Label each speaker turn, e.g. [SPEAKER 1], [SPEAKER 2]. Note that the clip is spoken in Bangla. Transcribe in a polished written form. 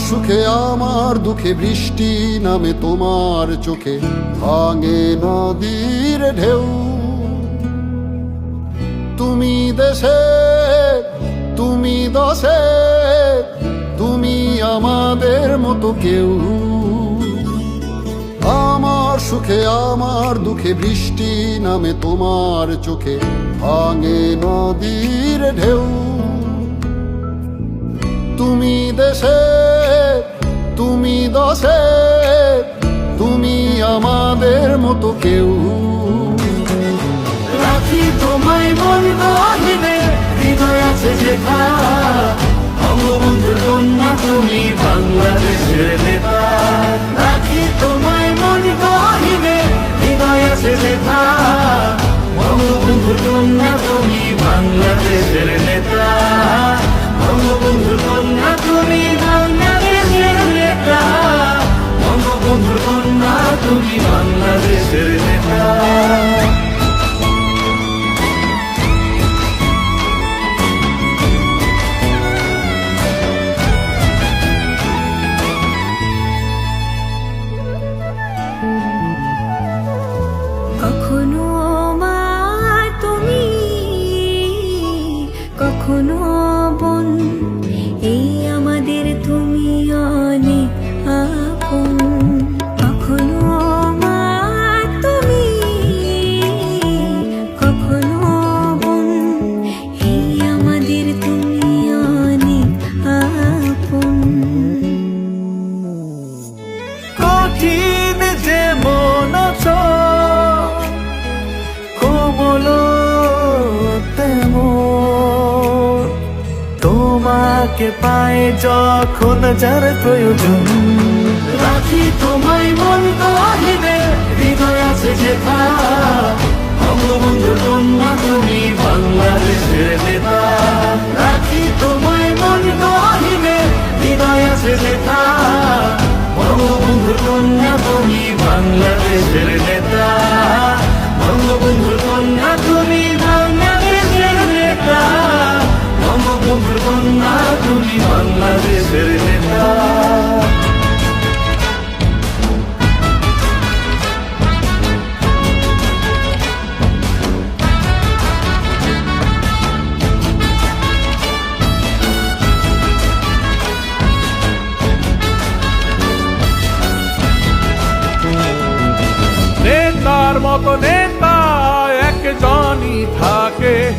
[SPEAKER 1] সুখে আমার দুঃখে বৃষ্টি নামে তোমার চোখে, ভাঙে নদীর ঢেউ। তুমি দেশে, তুমি দশে, তুমি আমাদের মতো কেউ। আমার সুখে আমার দুঃখে বৃষ্টি নামে তোমার চোখে, ভাঙে নদীর ঢেউ। তুমি দেশে, তুমি দশে, তুমি আমাদের মতো কেউ।
[SPEAKER 2] রাখি তোমায় মন গহীনে, হৃদয় আছে যেথা। বঙ্গবন্ধুর কন্যা তুমি বাংলাদেশের নেতা। রাখি তোমায় মন গহীনে, হৃদয় আছে যেথা। বঙ্গবন্ধুর কন্যা তুমি বাংলাদেশের নেতা। বঙ্গবন্ধুর কন্যা তুমি বাংলাদেশের নেতা। বঙ্গবন্ধুর কন্যা তুমি বাংলাদেশের নেতা।
[SPEAKER 3] কখনো মা তুমি, কখনো বোন, এই আমাদের তুমি অনেক আপন। কখনো মা তুমি, কখনো বোন, এই আমাদের তুমি অনেক আপন।
[SPEAKER 2] কঠিন যে মন কোমল তেমন, তোমাকে পায় যখন যার প্রয়োজন। রাখি তোমায় মন গহীনে, হৃদয় আছে যেথা। বঙ্গবন্ধুর কন্যা